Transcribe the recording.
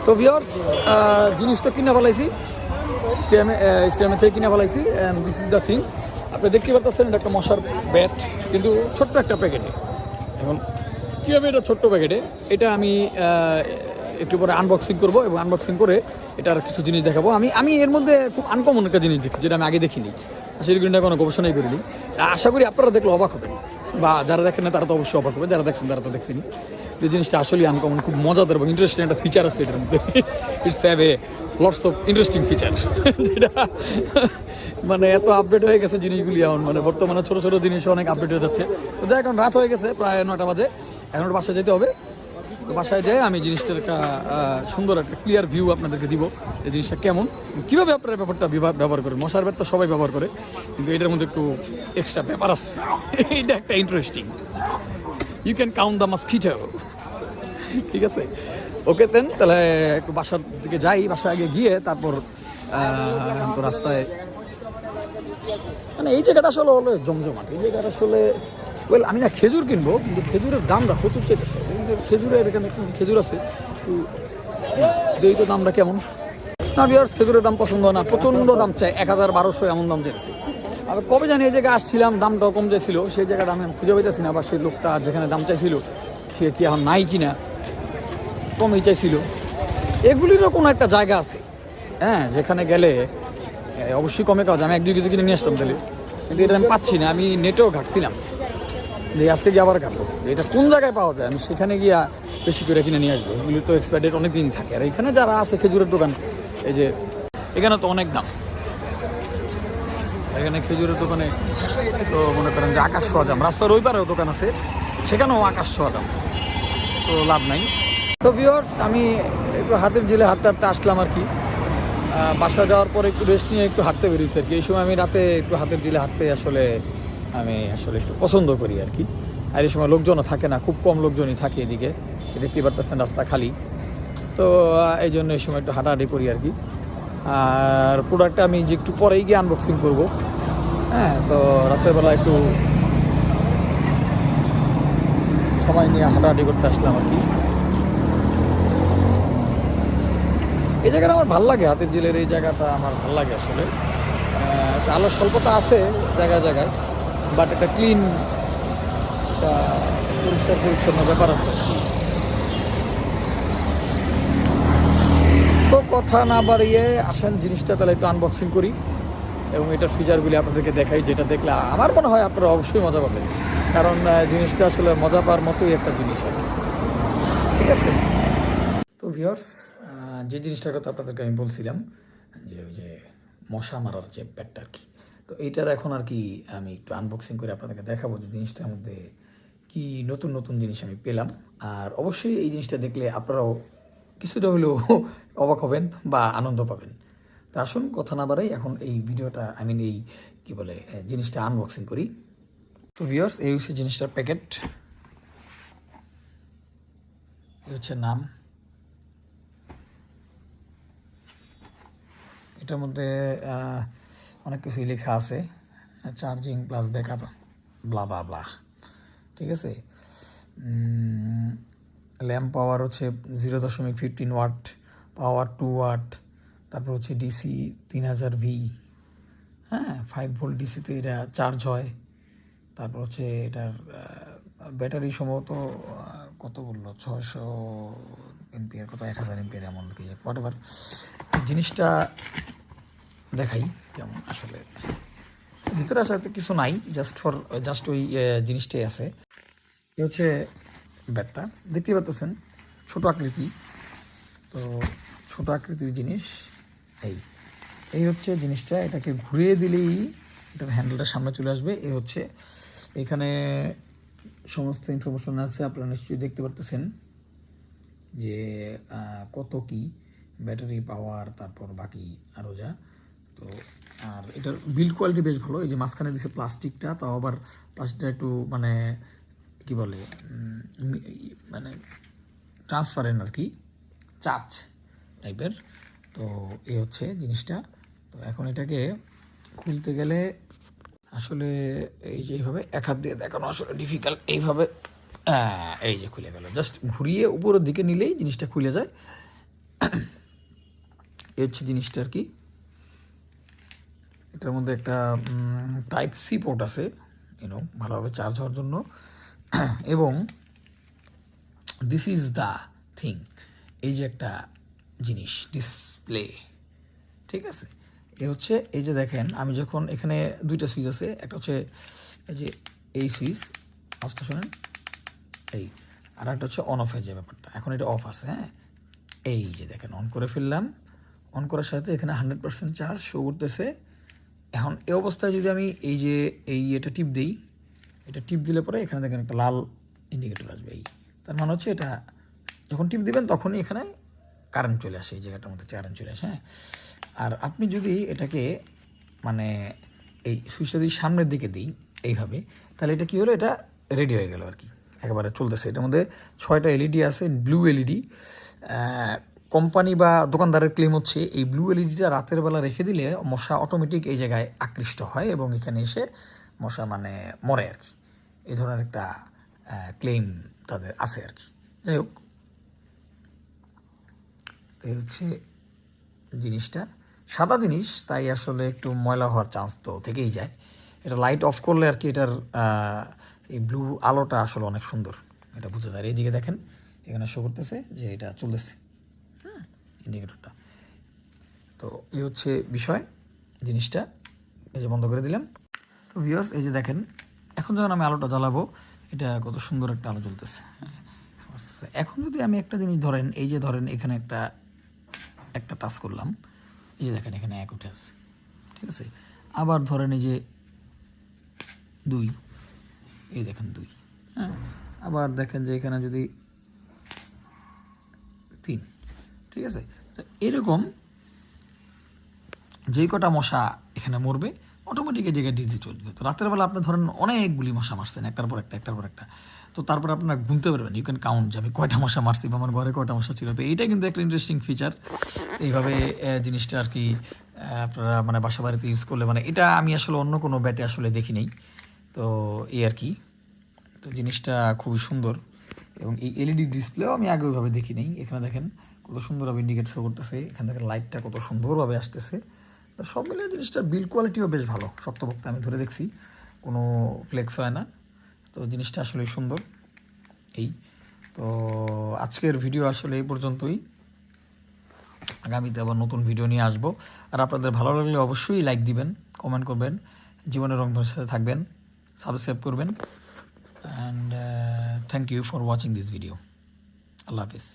তো ভিউয়ার্স জিনিস তো কিনা ফেলাইছি স্টেডিয়ামে থেকে কিনা ফেলাইছি and this is the thing. আপনি দেখতে পাচ্ছেন এটা একটা মশার ব্যাট, কিন্তু ছোট্ট একটা প্যাকেটে। এখন কীভাবে এটা ছোট্ট প্যাকেটে, এটা আমি একটু পরে আনবক্সিং করবো এবং আনবক্সিং করে এটার কিছু জিনিস দেখাবো। আমি এর মধ্যে খুব আনকমন একটা জিনিস দেখছি যেটা আমি আগে দেখিনি, সেগুলো নিয়ে কোনো গবেষণাই করিনি। আশা করি আপনারা দেখলে অবাক হবেন, বা যারা দেখেন না তারা তো অবশ্যই অবাক হবে, যারা দেখছেন তারা তো দেখছেনি। যে জিনিসটা আসলে আনকমন, খুব মজাদার এবং ইন্টারেস্টিং একটা ফিচার আছে এটার মধ্যে। It's have a lots of interesting feature, যেটা মানে এত আপডেট হয়ে গেছে জিনিসগুলি এখন, মানে বর্তমানে ছোটো ছোটো জিনিস অনেক আপডেট হয়ে যাচ্ছে। তো যাই, এখন রাত হয়ে গেছে, প্রায় 9টা বাজে, এখন বাসায় যেতে হবে। তো বাসায় যেয়ে আমি জিনিসটার একটা সুন্দর একটা ক্লিয়ার ভিউ আপনাদেরকে দিব, এই জিনিসটা কেমন, কীভাবে আপনারা ব্যাপারটা ব্যবহার করেন। মশার ব্যাট তো সবাই ব্যবহার করে, কিন্তু এটার মধ্যে একটু এক্সট্রা ব্যাপার আছে, এটা একটা interesting. You can count the mosquito, ঠিক আছে? ওকে দেন, তাহলে একটু বাসার দিকে যাই। বাসায় আগে গিয়ে তারপর রাস্তায়, মানে এই জায়গাটা আসলে হলো জমজমাট। এই জায়গাটা আসলে আমি না খেজুর কিনবো, কিন্তু খেজুরের দামটা প্রচুর চেয়েছে। খেজুরের এখানে খেজুর আছে, তো দামটা কেমন না ভিউয়ার্স, খেজুরের দাম পছন্দ না, প্রচণ্ড দাম চাই, 1000-1200 এমন দাম চাইছে। আর কবে জানি এই জায়গায় আসছিলাম, দামটাও কম চাইছিল, সেই জায়গাটা আমি খুঁজে পাইতেছি না, বা সেই লোকটা যেখানে দাম চাইছিল সে কি এখন নাই কিনা, কমই চাইছিল। এগুলিরও কোনো একটা জায়গা আছে, হ্যাঁ, যেখানে গেলে অবশ্যই কমে পাওয়া যায়। আমি 1-2 কেজি কিনে নিয়ে আসতাম তাহলে, কিন্তু এটা আমি পাচ্ছি না। আমি নেটেও ঘাটছিলাম যে আজকে গিয়ে আবার কাটবো এটা কোন জায়গায় পাওয়া যায়, আমি সেখানে গিয়া বেশি করে কিনে নিয়ে আসবো। এগুলি তো এক্সপায়ার ডেট অনেক দিন থাকে। আর এখানে যারা আছে খেজুরের দোকান, এই যে এখানে তো অনেক দাম, এখানে খেজুরের দোকানে তো মনে করেন যে আকাশ ছোঁয়া দাম। রাস্তার ওই পারেও দোকান আছে, সেখানেও আকাশ ছোঁয়া দাম, তো লাভ নাই। তো ভিউয়ার্স, আমি একটু হাতের জিলে হাঁটতে হাঁটতে আসলাম আর কি। বাসা যাওয়ার পরে একটু রেস্ট নিয়ে একটু হাঁটতে বেরিয়েছি আর কি। এই সময় আমি রাতে একটু হাতের জিলে হাঁটতে আমি আসলে একটু পছন্দ করি আর কি। আর এই সময় লোকজনও থাকে না, খুব কম লোকজনই থাকে এদিকে, দেখতেই পারতেছেন রাস্তা খালি। তো এই জন্য এই সময় একটু হাঁটাহাঁটি করি আর কি। আর প্রোডাক্টটা আমি যে একটু পরেই গিয়ে আনবক্সিং করব, হ্যাঁ। তো রাত্রেবেলা একটু সময় নিয়ে হাঁটাহাঁটি করতে আসলাম আর কি। এই জায়গাটা আমার ভালো লাগে, হাতের জিলের এই জায়গাটা আমার ভালো লাগে আসলে। আলোর স্বল্পতা আছে জায়গায় জায়গায়, বাট একটা ক্লিন, একটা পরিষ্কার পরিচ্ছন্ন ব্যাপার আছে। তো কথা না বাড়িয়ে আসেন, জিনিসটা তাহলে একটু আনবক্সিং করি এবং এটার ফিচারগুলি আপনাদেরকে দেখাই, যেটা দেখলে আমার মনে হয় আপনারা অবশ্যই মজা পাবেন, কারণ জিনিসটা আসলে মজা পাওয়ার মতোই একটা জিনিস আর কি, ঠিক আছে? তো ভিউয়ার্স, যে জিনিসটার কথা আপনাদেরকে আমি বলছিলাম, যে ওই যে মশা মারার যে ব্যাটটা আর কি, তো এইটার এখন আর কি আমি একটু আনবক্সিং করে আপনাদেরকে দেখাবো যে জিনিসটার মধ্যে কি নতুন নতুন জিনিস আমি পেলাম। আর অবশ্যই এই জিনিসটা দেখলে আপনারাও কিছুটা হলেও অবাক হবেন বা আনন্দ পাবেন। তা আসুন কথা না বাড়াই, এখন এই ভিডিওটা এই কি বলে জিনিসটা আনবক্সিং করি। তো ভিউয়ার্স, এই হচ্ছে জিনিসটার প্যাকেট, এই হচ্ছে নাম। এটার মধ্যে অনেক কিছুই লেখা আছে, চার্জিং প্লাস ব্যাকআপ ব্লা ব্লা ব্লা, ঠিক আছে? ল্যাম্প পাওয়ার হচ্ছে 0.15 ওয়াট, পাওয়ার 2 ওয়াট, তারপর হচ্ছে ডিসি 3000V, হ্যাঁ, 5 ভোল্ট ডিসিতে এটা চার্জ হয়। তারপর হচ্ছে এটার ব্যাটারি সম্ভবত কত বললো, 600 এমপিআর, কত 1000 এমপিআর, এমন কি হোয়াট এভার। জিনিসটা দেখাই কেমন আসলে। ভিতরে আসাতে কিছু নাই, জাস্ট ওই জিনিসটাই আছে। এ হচ্ছে ব্যাটটা, দেখতে পাচ্ছেন ছোট আকৃতি, তো ছোট আকৃতির জিনিস। এই হচ্ছে জিনিসটা, এটাকে ঘুরিয়ে দিলেই এটার হ্যান্ডেলটা সামনে চলে আসবে। এই হচ্ছে এখানে সমস্ত ইনফরমেশন আছে, আপনারা নিশ্চয়ই দেখতে পারতেছেন যে কত কি ব্যাটারি পাওয়ার, তারপর বাকি আরও যা। তো আর এটার বিল্ড কোয়ালিটি বেশ ভালো। এই যে মাঝখানে দিছে প্লাস্টিকটা, তাও আবার প্লাস্টিকটা একটু মানে কি বলে, মানে ট্রান্সপারেন্ট আর কি, চাচ টাইপের। তো এই হচ্ছে জিনিসটা। তো এখন এটাকে খুলতে গেলে আসলে এই যে এইভাবে এক হাত দিয়ে দেখানো আসলে ডিফিকাল্ট। এইভাবে এই যে খুলে গেল, জাস্ট ঘুরিয়ে উপরের দিকে নিলেই জিনিসটা খুলে যায়। এই হচ্ছে জিনিসটা আর কি। এটার মধ্যে একটা টাইপ সি পোর্ট আছে ভালোভাবে চার্জ হওয়ার জন্য। এবং দিস ইজ দ্য থিং, এই যে একটা জিনিস ডিসপ্লে, ঠিক আছে। এই যে দেখেন, আমি যখন এখানে দুইটা সুইচ আছে, একটা হচ্ছে এই যে এই সুইচ, আওয়াজটা শোনেন, এই, আর একটা হচ্ছে অন অফ হয়ে যায় ব্যাপারটা। এখন এটা অফ আছে, হ্যাঁ, এই যে দেখেন অন করে ফেললাম। অন করার সাথে এখানে 100% চার্জ শো করতেছে। এখন এই অবস্থায় যদি আমি এটা টিপ দিই, এটা টিপ দিলে পরে এখানে দেখেন একটা লাল ইন্ডিকেটর আসবে। তার মানে হচ্ছে এটা যখন টিপ দিবেন তখনই এখানে কারেন্ট চলে আসে, এই জায়গাটার মধ্যে কারেন্ট চলে আসে, হ্যাঁ। আর আপনি যদি এটাকে মানে এই সুইচটা যদি সামনের দিকে দিই এইভাবে, তাহলে এটা কী হলো, এটা রেডি হয়ে গেল আর কি, একেবারে চলতেছে। এটার মধ্যে 6টা এলইডি আছে, ব্লু এলইডি। কোম্পানি বা দোকানদারের ক্লেম হচ্ছে এই ব্লু এলইডিটা রাতের বেলা রেখে দিলে মশা অটোমেটিক এই জায়গায় আকৃষ্ট হয় এবং এখানে এসে মশা মরে আর কি। এই ধরনের একটা ক্লেম তাদের আছে আর কি। যাই হোক, এই হচ্ছে জিনিসটা সাদা জিনিস, তাই আসলে একটু ময়লা হওয়ার চান্স তো থেকেই যায়। এটা লাইট অফ করলে আর কি এটার এই ব্লু আলোটা আসলে অনেক সুন্দর, এটা বোঝা যায়। এইদিকে দেখেন এখানে শো করতেছে যে এটা চলতেছে, হ্যাঁ, ইন্ডিকেটরটা। তো এই হচ্ছে বিষয় জিনিসটা। এই যে বন্ধ করে দিলাম। তো ভিউয়ার্স, এই যে দেখেন এখন যখন আমি আলোটা জ্বালাবো, এটা কত সুন্দর একটা আলো জ্বলতেছে। এখন যদি আমি একটা জিনিস ধরেন, এই যে ধরেন এখানে একটা টাচ করলাম, এই যে দেখেন এখানে 1 উঠে আছে, ঠিক আছে। আবার ধরেন এই যে 2, এই দেখেন 2, হ্যাঁ। আবার দেখেন যে এখানে যদি 3, ঠিক আছে। তো এরকম যেই কটা মশা এখানে মরবে অটোমেটিক এই জায়গায় ডিজিট উঠবে। তো রাতের বেলা আপনি ধরেন অনেকগুলি মশা মারছেন, একটার পর একটা, তো তারপরে আপনারা গুনতে পারবেন, ইউ ক্যান কাউন্ট যে আমি কয়টা মশা মারছি বা আমার ঘরে কয়টা মশা ছিল। তো এইটা কিন্তু একটা ইন্টারেস্টিং ফিচার। এইভাবে জিনিসটা আর কি আপনারা বাসা বাড়িতে ইউজ করলে, এটা আমি আসলে অন্য কোনো ব্যাটে আসলে দেখি নেই। তো এই আর কি, তো জিনিসটা খুবই সুন্দর। এবং এই এলইডি ডিসপ্লেও আমি আগে ওইভাবে দেখি নেই। এখানে দেখেন কত সুন্দরভাবে ইন্ডিকেট শো করতেছে, এখানে দেখেন লাইটটা কত সুন্দরভাবে আসতেছে। তো সব মিলিয়ে জিনিসটার বিল্ড কোয়ালিটিও বেশ ভালো, শক্তপোক্ত, আমি ধরে দেখছি, কোনো ফ্লেক্স হয় না। তো জিনিসটা আসলে সুন্দর। এই তো আজকের ভিডিও আসলে এই পর্যন্তই। আগামীতে আবার নতুন ভিডিও নিয়ে আসবো। আর আপনাদের ভালো লাগলে অবশ্যই লাইক দিবেন, কমেন্ট করবেন, জীবনের রংধনুর সাথে থাকবেন, সাবস্ক্রাইব করবেন। And thank you for watching this video. আল্লাহ হাফিজ।